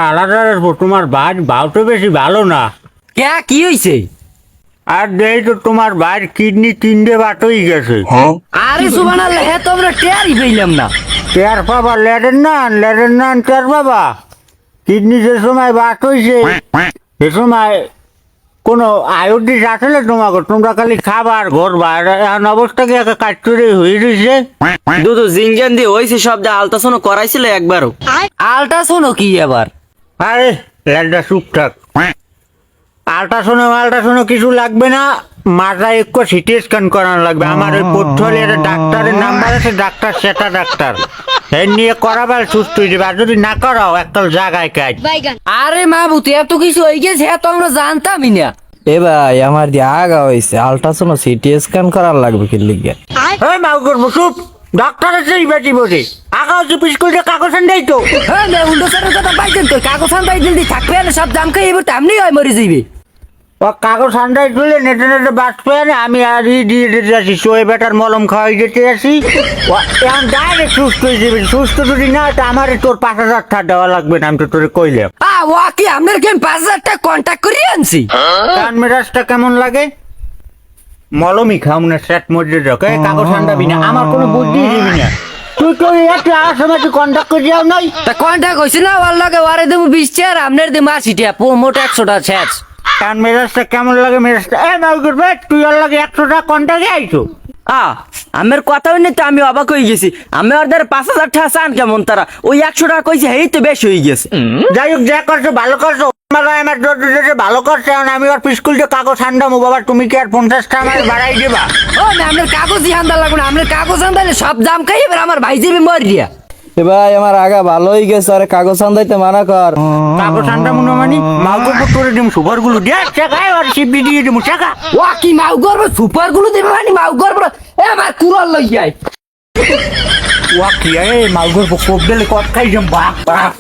আলাদা তোমার বাউ তো বেশি ভালো না। কে কি হইছে? আর দেই তো তোমার ভাইয়ের কিডনি 3টে বাটই গেছে। আরে সুবহানাল্লাহ, হে তো আমরা টেরই পেলাম না। টের পাবা লেডেন না টের পাবা। কিডনি যে সময় বাট হইছে সে সময় কোনো আয়োডিন আসলে তোমাকে তোমরা খালি খাবার ঘরবা এখন অবস্থাকে একটা কাটুরে হয়ে রয়েছে। দুধু জিঙ্গান দিয়ে হইছে সব দিয়ে আলট্রাসাউন্ড করাইছিল একবারও। আলট্রাসাউন্ড কি আবার? আরে ল্যাডটা চুপ থাক। আলট্রাসাউন্ড কিছু লাগবে না, মাথায় একটু সিটি স্ক্যান করানো লাগবে। আমার ওই পোর্টফোলিও একটা ডাক্তারের নাম্বার আছে, ডাক্তার সেটা ডাক্তার এর নিয়ে করাবার সুস্থ হয়ে যাবে। আর যদি না করাও একটা জায়গায় কাজ। আরে মাহবুত, এত কিছু হয়ে গেছে হ্যাঁ তো আমরা জানতামই না। এ ভাই আমার দিয়ে আগা হয়েছে, আলট্রাসাউন্ড সিটি স্ক্যান করার লাগবে কি লিগে? হ্যাঁ মাউ করবো চুপ। ডাক্তারের সেই বেটি বসে আগা হচ্ছে পিসকুলটা কাগজ দেয় তো। হ্যাঁ না, উল্টো সারের কথা পাইছেন তো, কাগজ আনবাই দিল থাকবে না, সব দাম খাই এবার তেমনি হয় মরে যাইবে। ও কাগজ আন্দাজ তুলে নেটে বাস পেয়ে আমি আর দিয়ে দিতে আসি, শোয়ে বেটার মলম খাওয়াই যেতে আসি। এখন ডাইরেক্ট সুস্থ হয়ে যাবে। সুস্থ যদি না তো আমার তোর 5,000 টাকা দেওয়া লাগবে না, আমি তো তোরে কইলাম। ও কি আপনার কেন 5,000 টাকা কন্ট্যাক্ট করে আনছি? কান মেজাজটা কেমন লাগে? মলমই খাও না, সেট মধ্যে ঢোকে কাগজ আন্দাবি না, আমার কোনো বুদ্ধি দিবি না। তুই তো একটু আর সময় তুই কন্ট্যাক্ট করে যাও নাই। তা কন্ট্যাক্ট হয়েছে না, ওর লগে ওরে দেবো 20 টাকা, আপনার দেবো 80 টাকা, মোট 100 টাকা শেষ। কান মেজাজটা কেমন লাগে? মেজাজটা মাউ করবে তুই ওর লাগে 100 টাকা কন্ট্যাক্টে আইছো। আমার কথা হইনি তো আমি অবাক হয়ে গেছি। আমি ওদের 5,000 টাকা চান কেমন তারা? ওই 100 টাকা কইছে এই তো বেশ হয়ে গেছে। যাই হোক, যা করছো ভালো করছো। আমার ভালো করছে। এখন আমি আর স্কুলটা কাগজ আন্দামো বাবা, তুমি কি আর 50 টাকা আমার বাড়াই দেবা? ও না, আপনার কাগজই আনতে লাগবে না, আপনার কাগজ আনতে সব দাম খাই এবার আমার ভাই যাবে মরিয়া। এ ভাই আমার আগা ভালো হয়ে গেছে, আরে কাগজ আনদাইতে মানা কর। কাগজ আন্দামো না মানে মাউ করবো করে দিম সুপার গুলো দিয়ে টাকায় আর শিবি দিয়ে দিমু টাকা। ও কি মাউ করবো সুপার গুলো দেবে মানে মাউ করবো? আমার কুড়াল লই যাই। ওয়া কি মাউ করবো কোপ দিলে কত খাই যাম বাপ বাপ।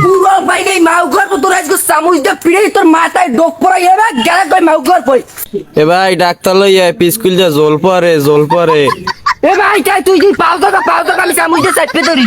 কুড়াল পাই গই মাউ করবো, তোর আজকে চামচ দিয়ে পিড়ে তোর মাথায় ডোক পড়াই এবার গেলে কই মাউ করবো। এ ভাই ডাক্তার লই আয়, পিসকুল যা জল পরে। এ ভাই তাই তুই যদি পাও তো আমি চামচ দিয়ে চাপতে ধরি।